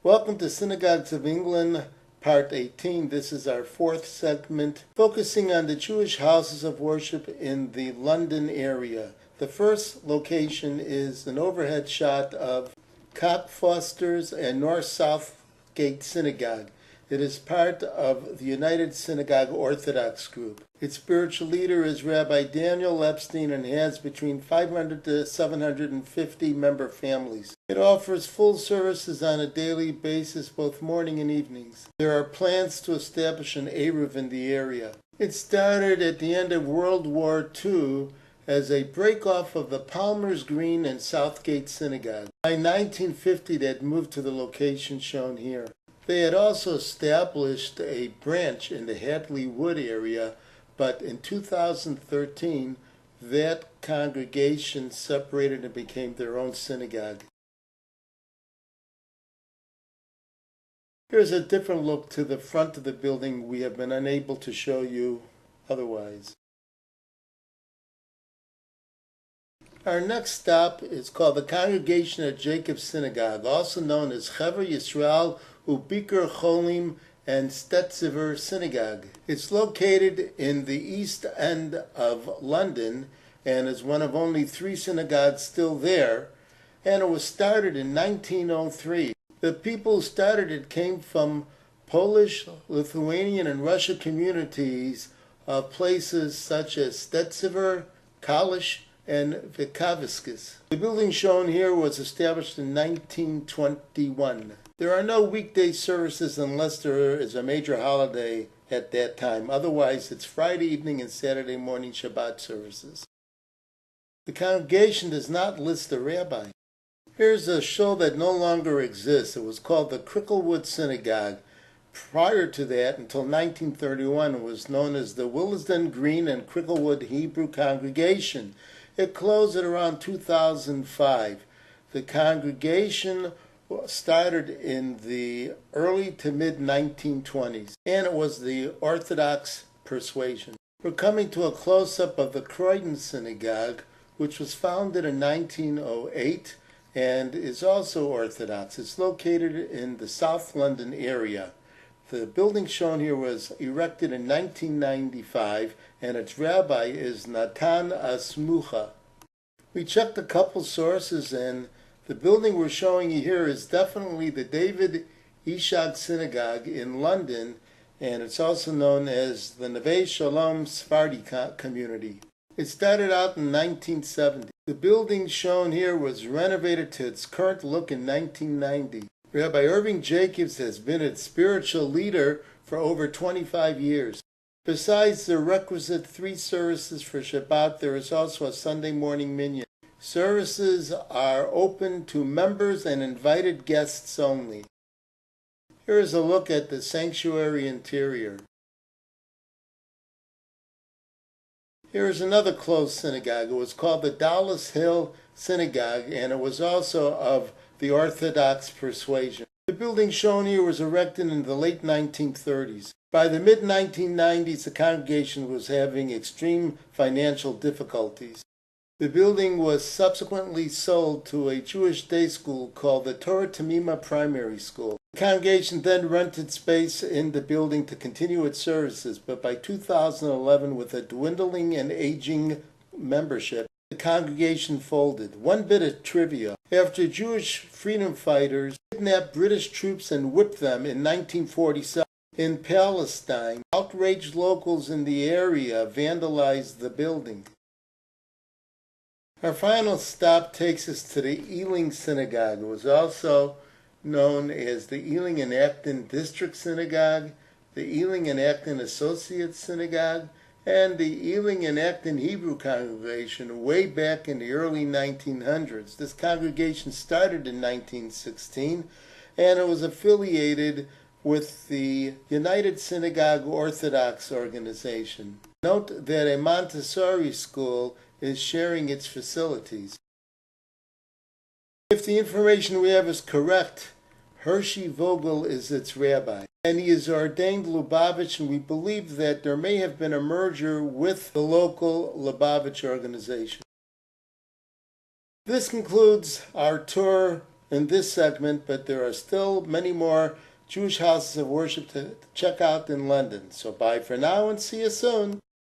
Welcome to Synagogues of England, Part 18. This is our fourth segment, focusing on the Jewish houses of worship in the London area. The first location is an overhead shot of Cop Foster's and North Southgate Synagogue. It is part of the United Synagogue Orthodox group. Its spiritual leader is Rabbi Daniel Epstein and has between 500 to 750 member families. It offers full services on a daily basis, both morning and evenings. There are plans to establish an Eruv in the area. It started at the end of World War II as a break-off of the Palmer's Green and Southgate Synagogue. By 1950, they had moved to the location shown here. They had also established a branch in the Hadley Wood area, but in 2013, that congregation separated and became their own synagogue. Here's a different look to the front of the building we have been unable to show you otherwise. Our next stop is called the Congregation at Jacob's Synagogue, also known as Chever Yisrael Ubiker Cholim and Stetziver Synagogue. It's located in the east end of London and is one of only 3 synagogues still there, and it was started in 1903. The people who started it came from Polish, Lithuanian, and Russian communities of places such as Stetziver, Kalisz, and Vikaviskis. The building shown here was established in 1921. There are no weekday services unless there is a major holiday at that time. Otherwise, it's Friday evening and Saturday morning Shabbat services. The congregation does not list a rabbi. Here's a shul that no longer exists. It was called the Cricklewood Synagogue. Prior to that, until 1931, it was known as the Willesden Green and Cricklewood Hebrew Congregation. It closed at around 2005. The congregation started in the early to mid-1920s, and it was the Orthodox persuasion. We're coming to a close-up of the Croydon Synagogue, which was founded in 1908 and is also Orthodox. It's located in the South London area. The building shown here was erected in 1995, and its rabbi is Natan Asmucha. We checked a couple sources, and the building we're showing you here is definitely the David Ishag Synagogue in London, and it's also known as the Neve Shalom Sephardi community. It started out in 1970. The building shown here was renovated to its current look in 1990. Rabbi Irving Jacobs has been its spiritual leader for over 25 years. Besides the requisite 3 services for Shabbat, there is also a Sunday morning minyan. Services are open to members and invited guests only. Here is a look at the sanctuary interior. Here is another closed synagogue. It was called the Dallas Hill Synagogue, and it was also of the Orthodox persuasion. The building shown here was erected in the late 1930s. By the mid-1990s, the congregation was having extreme financial difficulties. The building was subsequently sold to a Jewish day school called the Torah Tamima Primary School. The congregation then rented space in the building to continue its services, but by 2011, with a dwindling and aging membership, the congregation folded. One bit of trivia. After Jewish freedom fighters kidnapped British troops and whipped them in 1947 in Palestine, outraged locals in the area vandalized the building. Our final stop takes us to the Ealing Synagogue. It was also known as the Ealing and Acton District Synagogue, the Ealing and Acton Associate Synagogue, and the Ealing and Acton Hebrew Congregation way back in the early 1900s. This congregation started in 1916, and it was affiliated with the United Synagogue Orthodox organization. Note that a Montessori school is sharing its facilities. If the information we have is correct, Hershey Vogel is its rabbi, and he is ordained Lubavitch, and we believe that there may have been a merger with the local Lubavitch organization. This concludes our tour in this segment, but there are still many more Jewish houses of worship to check out in London. So bye for now and see you soon.